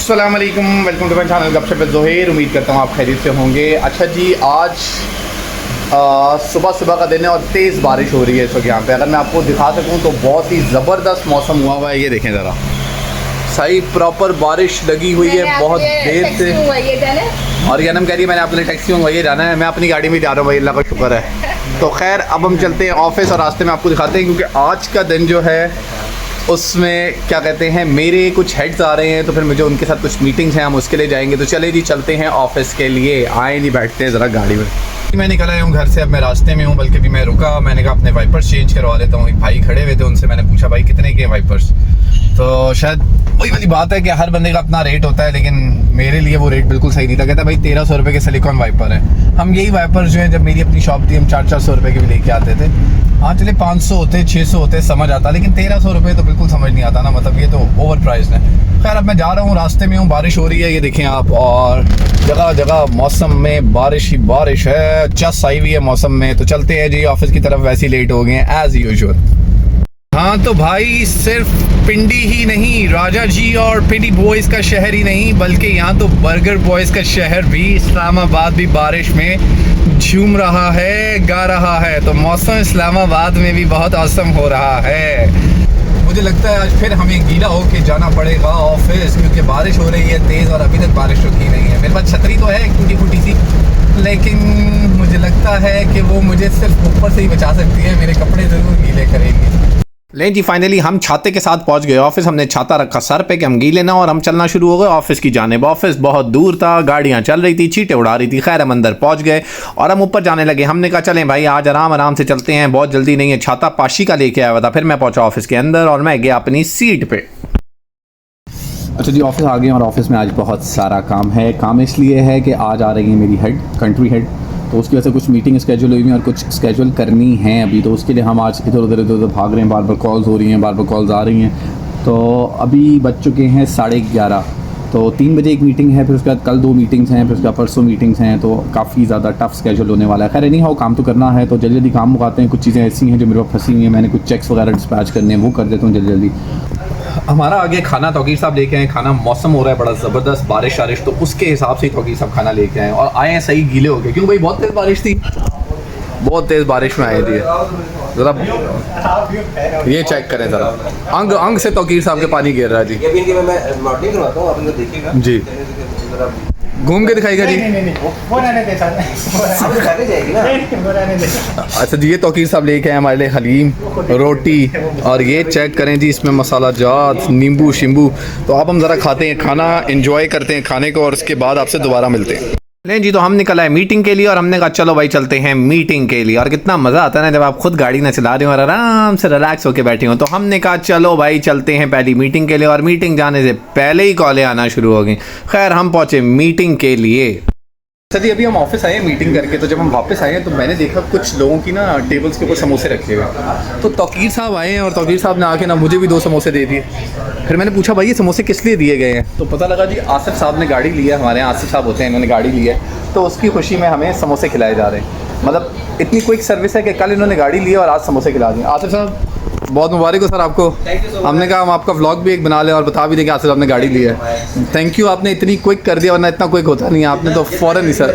अस्सलाम वालेकुम, welcome to my channel गपशप विद ज़ोहैर। उम्मीद करता हूँ आप खैरियत से होंगे। अच्छा जी, आज सुबह का दिन है और तेज़ बारिश हो रही है इस वक्त यहाँ पे। अगर मैं आपको दिखा सकूँ तो बहुत ही ज़बरदस्त मौसम हुआ है। ये देखें ज़रा, सही प्रॉपर बारिश लगी हुई है बहुत देर से। और यनम कह रही है मैंने अपने टैक्सी मंगवाई है, जाना है। मैं अपनी गाड़ी में जा रहा हूँ भाई, अल्लाह का शुक्र है। तो खैर अब हम चलते हैं ऑफिस और रास्ते में आपको दिखाते हैं, क्योंकि आज का दिन जो है उसमें क्या कहते हैं, मेरे कुछ हेड्स आ रहे हैं, तो फिर मुझे उनके साथ कुछ मीटिंग्स हैं, हम उसके लिए जाएंगे। तो चले जी, चलते हैं ऑफिस के लिए। आए नहीं, बैठते हैं ज़रा गाड़ी में। मैं निकल आया हूँ घर से, अब मैं रास्ते में हूँ, बल्कि भी मैं रुका, मैंने कहा अपने वाइपर्स चेंज करवा लेता हूँ। एक भाई खड़े हुए थे, उनसे मैंने पूछा भाई कितने के वाइपर्स। तो शायद वही वाली बात है कि हर बंदे का अपना रेट होता है, लेकिन मेरे लिए वो रेट बिल्कुल सही नहीं था। कहता भाई 1300 रुपये के सिलिकॉन वाइपर है। हम यही वाइपर्स जो है, जब मेरी अपनी शॉप थी, हम 400 रुपये के भी लेके आते थे। हाँ चले 500 होते 600 होते समझ आता, लेकिन 1300 रुपये तो बिल्कुल समझ नहीं आता ना, मतलब ये तो ओवर प्राइस है। खैर अब मैं जा रहा हूँ, रास्ते में हूँ, बारिश हो रही है, ये देखें आप, और जगह जगह मौसम में बारिश ही बारिश है, चस आई हुई है मौसम में। तो चलते हैं जी ऑफिस की तरफ, वैसे ही लेट हो गए हैं एज यूजुअल। हाँ तो भाई, सिर्फ पिंडी ही नहीं, राजा जी और पिंडी बॉयज़ का शहर ही नहीं, बल्कि यहाँ तो बर्गर बॉयज़ का शहर भी, इस्लामाबाद भी बारिश में झूम रहा है, गा रहा है। तो मौसम इस्लामाबाद में भी बहुत औसम हो रहा है। मुझे लगता है आज फिर हमें गीला होके जाना पड़ेगा ऑफिस, क्योंकि बारिश हो रही है तेज़ और अभी तक बारिश रुकी नहीं है। मेरे पास छतरी तो है एक टूटी फूटी सी, लेकिन मुझे लगता है कि वो मुझे सिर्फ ऊपर से ही बचा सकती है, मेरे कपड़े ज़रूर गीले करेंगी। लें जी, फाइनली हम छाते के साथ पहुंच गए ऑफिस। हमने छाता रखा सर पे कि हम गीले ना, और हम चलना शुरू हो गए ऑफिस की जानिब। ऑफिस बहुत दूर था, गाड़ियां चल रही थी, चीटें उड़ा रही थी। खैर हम अंदर पहुंच गए और हम ऊपर जाने लगे। हमने कहा चलें भाई आज आराम से चलते हैं, बहुत जल्दी नहीं है। छाता पाशी का लेके आया हुआ था। फिर मैं पहुंचा ऑफिस के अंदर और मैं गया अपनी सीट पे। अच्छा जी, ऑफिस आ गए और ऑफिस में आज बहुत सारा काम है। काम इसलिए है कि आज आ रही है मेरी हेड, कंट्री हेड, तो उसकी वजह से कुछ मीटिंग स्केजूल हुई हुई और कुछ स्केजूल करनी है अभी। तो उसके लिए हम आज इधर उधर भाग रहे हैं, बार बार कॉल्स हो रही हैं, बार बार कॉल्स आ रही हैं। तो अभी बज चुके हैं 11:30, तो 3 बजे एक मीटिंग है, फिर उसके बाद कल 2 मीटिंग्स हैं, फिर उसके बाद परसों मीटिंग्स हैं। तो काफ़ी ज़्यादा टफ स्केजूल होने वाला है। खैर नहीं, हाँ काम तो करना है, तो जल्दी काम मुकाते हैं। कुछ चीज़ें ऐसी हैं जो मेरे पास फंसी हुई हैं, मैंने कुछ चेक्स वगैरह डिस्पैच करने हैं, वो कर देता हूँ जल्दी। हमारा आगे खाना तौकीर साहब लेके आए। खाना, मौसम हो रहा है बड़ा ज़बरदस्त, बारिश तो उसके हिसाब से ही तौकीर साहब खाना लेके आए और आए हैं सही गीले हो गए, क्यों भाई बहुत तेज़ बारिश थी, बहुत तेज़ बारिश में आए थे। ज़रा ये चेक करें ज़रा, अंग से तौकीर साहब के पानी गिर रहा है जी। घूम के दिखाएगा जी। अच्छा जी, ये तौकीर साहब लेके आए हमारे लिए हलीम, रोटी, और ये चेक करें जी, इसमें मसाला जात, नींबू शिम्बू। तो अब हम ज़रा खाते हैं खाना, एंजॉय करते हैं खाने को, और उसके बाद आपसे दोबारा मिलते हैं। नहीं जी, तो हम निकल आए मीटिंग के लिए, और हमने कहा चलो भाई चलते हैं मीटिंग के लिए। और कितना मज़ा आता है ना जब आप खुद गाड़ी ना चला रहे हो और आराम से रिलैक्स होकर बैठे हो। तो हमने कहा चलो भाई चलते हैं पहली मीटिंग के लिए, और मीटिंग जाने से पहले ही कॉलें आना शुरू हो गई। खैर हम पहुँचे मीटिंग के लिए। अच्छा जी, अभी हम ऑफिस आए मीटिंग करके, तो जब हम वापस आए तो मैंने देखा कुछ लोगों की ना टेबल्स के ऊपर समोसे रखे हुए। तो तौकीर साहब आए हैं और तौकीर साहब ने आके ना मुझे भी 2 समोसे दे दिए। फिर मैंने पूछा भाई ये समोसे किस लिए दिए गए हैं, तो पता लगा जी आसिफ साहब ने गाड़ी ली है, हमारे यहाँ आसिफ साहब होते हैं, इन्होंने गाड़ी ली है, तो उसकी खुशी में हमें समोसे खिलाए जा रहे हैं। मतलब इतनी क्विक सर्विस है कि कल इन्होंने गाड़ी ली है और आज समोसे खिला दिए। आसिफ साहब बहुत मुबारक हो सर आपको। हमने कहा हम आपका व्लॉग भी एक बना लें और बता भी दें कि आसिफ आपने गाड़ी ली है। थैंक यू, आपने इतनी क्विक कर दिया, वरना इतना क्विक होता नहीं है। आपने तो फ़ौरन ही सर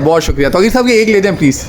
बहुत शुक्रिया। तौकीर साहब ये एक ले जाएं प्लीज़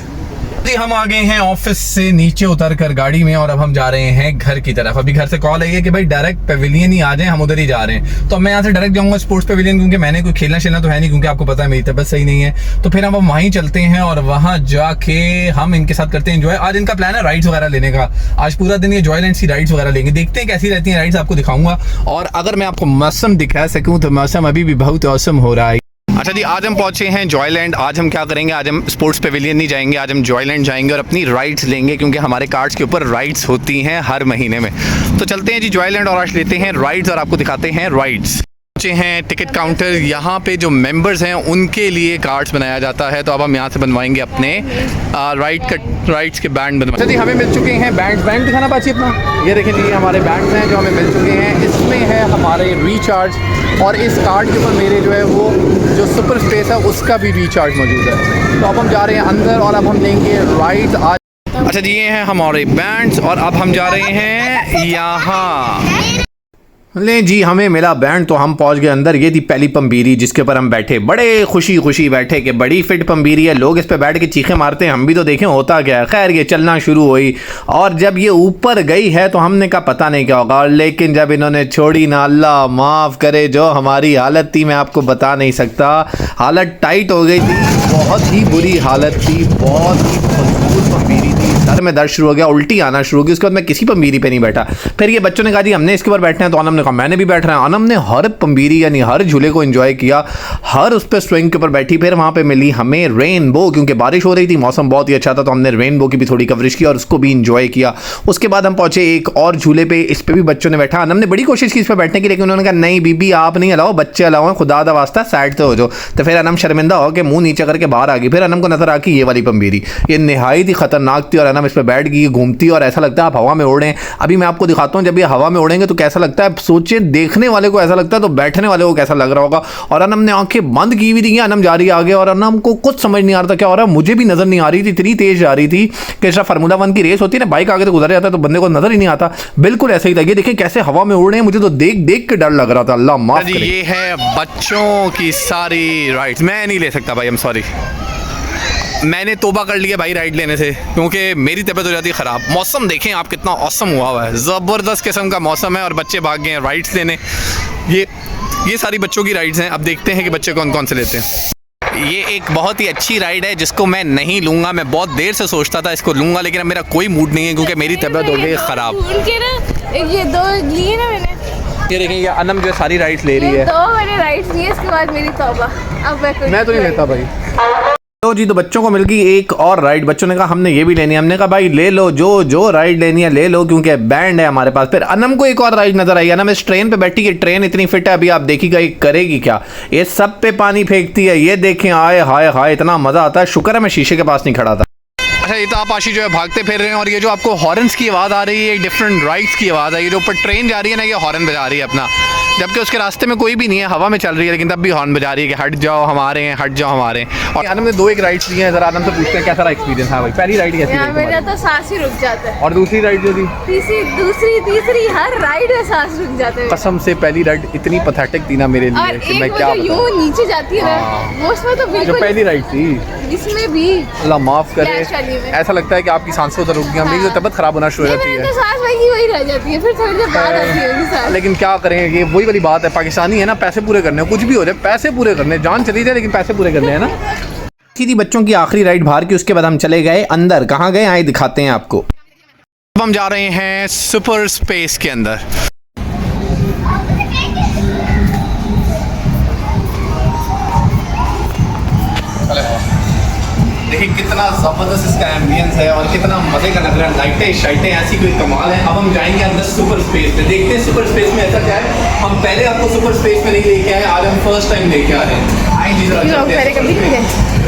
जी। हम आ गए हैं ऑफिस से नीचे उतर कर गाड़ी में, और अब हम जा रहे हैं घर की तरफ। अभी घर से कॉल आई है कि भाई डायरेक्ट पेविलियन ही आ जाएं, हम उधर ही जा रहे हैं। तो मैं यहाँ से डायरेक्ट जाऊँगा स्पोर्ट्स पेविलियन, क्योंकि मैंने कोई खेलना शेलना तो है नहीं, क्योंकि आपको पता है मेरी तबीयत सही नहीं है। तो फिर हम अब वहीं चलते हैं और वहाँ जाके हम इनके साथ करते हैं एंजॉय। आज इनका प्लान है राइड्स वगैरह लेने का, आज पूरा दिन ये जॉयलैंड्स की राइड्स वगैरह लेंगे, देखते हैं कैसी रहती हैं राइड्स, आपको दिखाऊंगा। और अगर मैं आपको मौसम दिखा सकूँ तो मौसम अभी भी बहुत औसम हो रहा है। अच्छा जी, आज हम पहुंचे हैं जॉयलैंड। आज हम क्या करेंगे, आज हम स्पोर्ट्स पेविलियन नहीं जाएंगे, आज हम जॉयलैंड जाएंगे और अपनी राइड्स लेंगे, क्योंकि हमारे कार्ड्स के ऊपर राइड्स होती हैं हर महीने में। तो चलते हैं जी जॉयलैंड और आज लेते हैं राइड्स और आपको दिखाते हैं राइड्स। पहुंचे हैं टिकट काउंटर, यहाँ पे जो मेंबर्स हैं उनके लिए कार्ड्स बनाया जाता है। तो अब हम यहाँ से बनवाएंगे अपने राइड्स के बैंड बनवा। अच्छा जी, हमें मिल चुके हैं बैंड दिखाना पाची अपना। ये देखें जी, हमारे बैंड्स हैं जो हमें मिल चुके हैं। इसमें है हमारे रिचार्ज, और इस कार्ड के ऊपर मेरे जो है वो जो सुपर स्पेस है उसका भी रिचार्ज मौजूद है। तो अब हम जा रहे हैं अंदर और अब हम लेंगे राइड्स आज। अच्छा जी, ये हैं हमारे बैंड्स और अब हम जा रहे हैं यहाँ। ले जी, हमें मिला बैंड तो हम पहुंच गए अंदर। ये थी पहली पंबीरी जिसके ऊपर हम बैठे, बड़े खुशी खुशी बैठे कि बड़ी फिट पंबीरी है, लोग इस पे बैठ के चीखें मारते हैं, हम भी तो देखें होता क्या है। खैर ये चलना शुरू हुई और जब ये ऊपर गई है तो हमने कहा पता नहीं क्या होगा, लेकिन जब इन्होंने छोड़ी ना, अल्लाह माफ़ करे, जो हमारी हालत थी मैं आपको बता नहीं सकता। हालत टाइट हो गई थी, बहुत ही बुरी हालत थी, बहुत ही मजबूत पंबीरी थी। सर में दर्द शुरू हो गया, उल्टी आना शुरू हो गई। उसके बाद मैं किसी पंबीरी पे नहीं बैठा। फिर ये बच्चों ने कहा जी हमने इसके ऊपर बैठना है, तो अनम ने कहा मैंने भी बैठ रहा हूँ। अनम ने हर पंबीरी यानी हर झूले को एंजॉय किया, हर उस पर स्विंग के ऊपर बैठी। फिर वहाँ पे मिली हमें रेनबो, क्योंकि बारिश हो रही थी, मौसम बहुत ही अच्छा था, तो हमने रेनबो की भी थोड़ी कवरेज की और उसको भी इंजॉय किया। उसके बाद हम पहुंचे एक और झूले पे, इस पर भी बच्चों ने बैठा। अनम ने बड़ी कोशिश की इस पर बैठने की, लेकिन उन्होंने कहा नहीं बीबी आप नहीं अलाओ, बच्चे अलाओ, खुदा दा वास्ता साइड तो हो जाओ। तो फिर अनम शर्मिंदा हो के मुंह नीचे करके बाहर आ गई। फिर अनम को नजर आ कि ये वाली पंबीरी, ये निहायत ही खतरनाक थी और अनम इस पर बैठ गई, घूमती और ऐसा लगता है आप हवा में उड़ रहे हैं। अभी मैं आपको दिखाता हूँ जब ये हवा में उड़ेंगे तो कैसा लगता है, सोचिए देखने वाले को ऐसा लगता है तो बैठने वाले को कैसा लग रहा होगा। और अनम ने आंखें बंद की हुई थी, अनम जा रही है आगे और अनम को कुछ समझ नहीं आ रहा था क्या हो रहा है। मुझे भी नजर नहीं आ रही थी, इतनी तेज जा रही थी कि जैसा फार्मूला 1 की रेस होती है ना, बाइक आगे तो गुजर जाता है तो बंदे को नजर ही नहीं आता, बिल्कुल ऐसा ही था। ये देखें कैसे हवा में उड़ रहे हैं, मुझे तो देख देख के डर लग रहा था। अल्लाह माफ करे। ये है बच्चों की सारी राइड्स, मैं नहीं ले सकता भाई, आई एम सॉरी। मैंने तोबा कर लिया भाई राइड लेने से, क्योंकि मेरी तबीयत हो जाती है ख़राब। मौसम देखें आप कितना औसम हुआ है, ज़बरदस्त किस्म का मौसम है और बच्चे भाग गए हैं राइड्स लेने। ये सारी बच्चों की राइड्स हैं। अब देखते हैं कि बच्चे कौन कौन से लेते हैं। ये एक बहुत ही अच्छी राइड है जिसको मैं नहीं लूँगा, मैं बहुत देर से सोचता था इसको लूँगा, लेकिन अब मेरा कोई मूड नहीं है क्योंकि मेरी तबीयत हो गई ख़राब। ये दो लिए ना मैंने, ये देखें ये अनम जो सारी राइड्स ले रही है। दो मैंने राइड्स लिए, इसके बाद मेरी तौबा। अब मैं तो नहीं लेता भाई। लो जी, तो बच्चों को मिल गई एक और राइड। बच्चों ने कहा हमने ये भी लेनी है। हमने कहा भाई ले लो, जो राइड लेनी है ले लो, क्योंकि बैंड है हमारे पास। फिर अनम को एक और राइड नजर आई। अनम इस ट्रेन पे बैठी है, ट्रेन इतनी फिट है, अभी आप देखिएगा ये करेगी क्या। ये सब पे पानी फेंकती है, ये देखें, आए हाय हाय इतना मजा आता है। शुक्र है मैं शीशे के पास नहीं खड़ा था। अच्छा ये तो आप आशी जो है भागते फिर रहे हैं और ये जो आपको हॉर्न्स की आवाज़ आ रही है, डिफरेंट राइड्स की आवाज़ है। ये जो ऊपर ट्रेन जा रही है ना, ये हॉर्न बजा रही है अपना, जबकि उसके रास्ते में कोई भी नहीं है, हवा में चल रही है, लेकिन तब भी हॉर्न बजा रही है कि हट जाओ हमारे हैं, हट जाओ हमारे हैं। और आनंद ने दो एक राइड्स ली हैं, जरा आनंद से पूछते हैं कैसा एक्सपीरियंस है भाई। पहली राइड कैसी रही मेरा तो सांस ही रुक जाता है। और दूसरी राइड जो थी, तीसरी हर राइड में सांस रुक जाता है। कसम से पहली राइड इतनी पैथेटिक थी ना मेरे लिए कि मैं क्या यूं नीचे जाती है ना, वो उसमें तो बिल्कुल जो पहली राइड थी, इसमें भी अल्लाह माफ करे, ऐसा लगता है कि आपकी सांसें उधर रुक गई, मेरी तो तबीयत खराब होना शुरू हो जाती है, तो सांस वही रह जाती है, फिर थोड़ी देर बाद आती है। लेकिन क्या करें, ये वही वाली बात है, पाकिस्तानी है ना, पैसे पूरे करने, कुछ भी हो जाए पैसे पूरे करने, जान चली जाए लेकिन पैसे पूरे करने हैं ना। थी बच्चों की आखिरी राइड बाहर की, उसके बाद हम चले गए अंदर। कहाँ गए आए दिखाते हैं आपको। अब हम जा रहे हैं सुपर स्पेस के अंदर। देखिए कितना ज़बरदस्त इसका एम्बियंस है और कितना मज़े का लग रहा है, लाइटें शाइटें ऐसी कोई कमाल है। अब हम जाएंगे अंदर सुपर स्पेस में, देखते हैं सुपर स्पेस में ऐसा क्या है। हम पहले आपको सुपर स्पेस में नहीं लेके आए, आज हम फर्स्ट टाइम लेके आ रहे हैं। आइए जी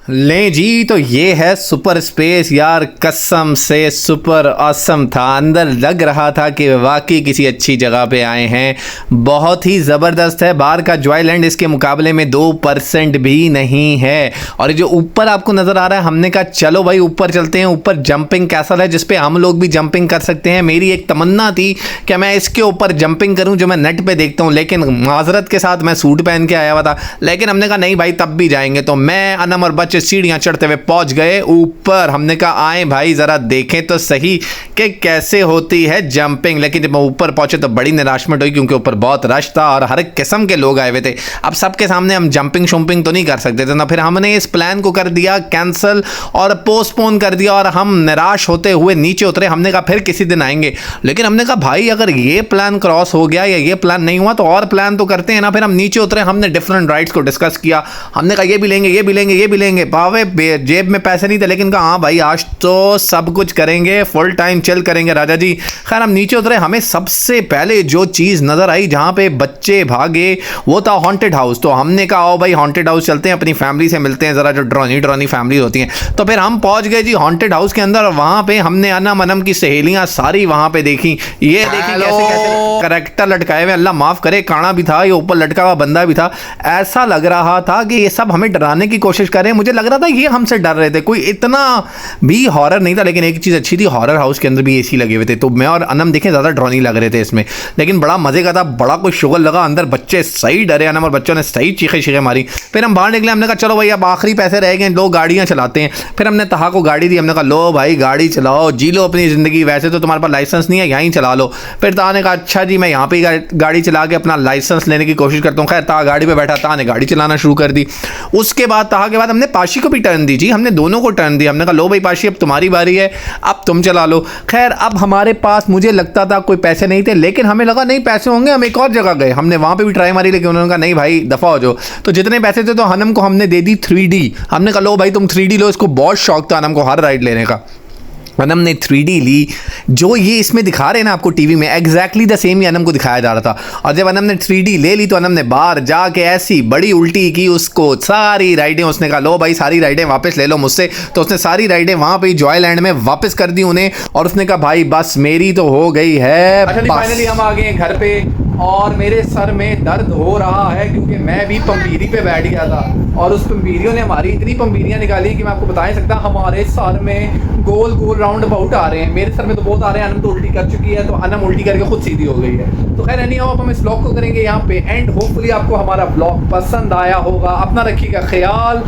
ले जी, तो ये है सुपर स्पेस। यार कसम से सुपर ऑसम था, अंदर लग रहा था कि वाकई किसी अच्छी जगह पे आए हैं। बहुत ही ज़बरदस्त है, बाहर का जॉयलैंड इसके मुकाबले में 2% भी नहीं है। और जो ऊपर आपको नज़र आ रहा है, हमने कहा चलो भाई ऊपर चलते हैं। ऊपर जंपिंग कैसल है जिसपे हम लोग भी जंपिंग कर सकते हैं। मेरी एक तमन्ना थी कि मैं इसके ऊपर जंपिंग करूँ जो मैं नेट पर देखता हूँ, लेकिन माजरत के साथ मैं सूट पहन के आया हुआ था। लेकिन हमने कहा नहीं भाई तब भी जाएंगे, तो मैं अनम और बच्चे सीढ़ियां चढ़ते हुए पहुंच गए ऊपर। हमने कहा आए भाई जरा देखें तो सही कि कैसे होती है जंपिंग। लेकिन जब ऊपर पहुंचे तो बड़ी निराशमेंट हुई, क्योंकि ऊपर बहुत रश था और हर एक किस्म के लोग आए हुए थे। अब सबके सामने हम जंपिंग शंपिंग तो नहीं कर सकते थे ना, फिर हमने इस प्लान को कर दिया कैंसिल और पोस्टपोन कर दिया और हम निराश होते हुए नीचे उतरे। हमने कहा फिर किसी दिन आएंगे, लेकिन हमने कहा भाई अगर ये प्लान क्रॉस हो गया या ये प्लान नहीं हुआ तो और प्लान तो करते हैं ना। फिर हम नीचे उतरे, हमने डिफरेंट राइड्स को डिस्कस किया। हमने कहा ये भी लेंगे, ये भी लेंगे, ये भी लेंगे। भावे जेब में पैसे नहीं थे, लेकिन कहा हाँ भाई आज तो सब कुछ करेंगे, फुल टाइम चिल करेंगे राजा जी। खैर हम नीचे उतरे, हमें सबसे पहले जो चीज़ नज़र आई जहाँ पे बच्चे भागे वो था हॉन्टेड हाउस। तो हमने कहा आओ भाई हॉन्टेड हाउस चलते हैं, अपनी फैमिली से मिलते हैं, ज़रा जो ड्रॉनी फैमिली होती हैं। तो फिर हम पहुँच गए जी हॉन्टेड हाउस के अंदर और वहाँ पे हमने अनम की सहेलियाँ सारी वहाँ पे देखी। ये देखी कैसे कैसे करैक्टर लटकाए हुए, अल्लाह माफ़ करे, काना भी था, ये ऊपर लटका हुआ बंदा भी था। ऐसा लग रहा था कि ये सब हमें डराने की कोशिश कर रहे हैं। मुझे लग रहा था ये हमसे डर रहे थे, कोई इतना भी हॉरर नहीं था। लेकिन एक चीज़ अच्छी थी, हॉरर हाउस के अंदर भी एसी लगे हुए थे, तो मैं और अनम देखें ज़्यादा डर नहीं लग रहे थे इसमें, लेकिन बड़ा मज़े का था, बड़ा कोई शुगल लगा अंदर। बच्चे सही डरे, अनम और बच्चों ने सही चीखे चीखे मारी। फिर हम बाहर निकले, हमने कहा चलो भाई अब आखिरी पैसे रह गए, लोग गाड़ियाँ चलाते हैं। फिर हमने तहा को गाड़ी दी, हमने कहा लो भाई गाड़ी चलाओ, जी लो अपनी ज़िंदगी, वैसे तो तुम्हारे पास लाइसेंस नहीं है, यहीं चला लो। फिर तहा ने कहा अच्छा जी मैं यहाँ पे गाड़ी चला के अपना लाइसेंस लेने की कोशिश करता हूँ। खैर तहा गाड़ी पे बैठा, तहा ने गाड़ी चलाना शुरू कर दी। उसके बाद तहा के बाद हमने पाशी को भी टर्न दी जी, हमने दोनों को टर्न दी। हमने कहा लो भाई पाशी अब तुम्हारी बारी है, अब तुम चला लो। खैर अब हमारे पास मुझे लगता था कोई पैसे नहीं थे, लेकिन हमें लगा नहीं पैसे होंगे, हम एक और जगह गए, हमने वहाँ पे भी ट्राई मारी, लेकिन उन्होंने कहा नहीं भाई दफ़ा हो जाओ। तो जितने पैसे थे तो हनम को हमने दे दी 3D। हमने कहा लो भाई तुम 3D लो, इसको बहुत शौक था हनम को हर राइड लेने का। अनम ने 3D ली, जो ये इसमें दिखा रहे हैं ना आपको टीवी में, एग्जैक्टली द सेम ही अनम को दिखाया जा रहा था। और जब अनम ने 3D ले ली तो अनम ने बाहर जाके ऐसी बड़ी उल्टी की, उसको सारी राइडें, उसने कहा लो भाई सारी राइडें वापस ले लो मुझसे। तो उसने सारी राइडें वहाँ पे जॉयलैंड में वापस कर दी उन्हें, और उसने कहा भाई बस मेरी तो हो गई है। अच्छा फाइनली हम आ गए घर पे, और मेरे सर में दर्द हो रहा है क्योंकि मैं भी पंपीरी पे बैठ गया था, और उस पंपीरियों ने हमारी इतनी पंपीरियाँ निकाली कि मैं आपको बता नहीं सकता। हमारे सर में गोल गोल राउंड अबाउट आ रहे हैं, मेरे सर में तो बहुत आ रहे हैं। अनम तो उल्टी कर चुकी है, तो अनम उल्टी करके खुद सीधी हो गई है। तो खैर नहीं हो, अब हम इस ब्लॉग को करेंगे यहाँ पे एंड। होपफुली आपको हमारा ब्लॉग पसंद आया होगा। अपना रखिएगा ख्याल,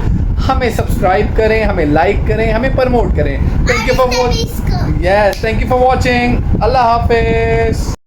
हमें सब्सक्राइब करें, हमें लाइक करें, हमें प्रमोट करें। Thank you for watching. Yes, thank you for watching. Allah हाफिज़।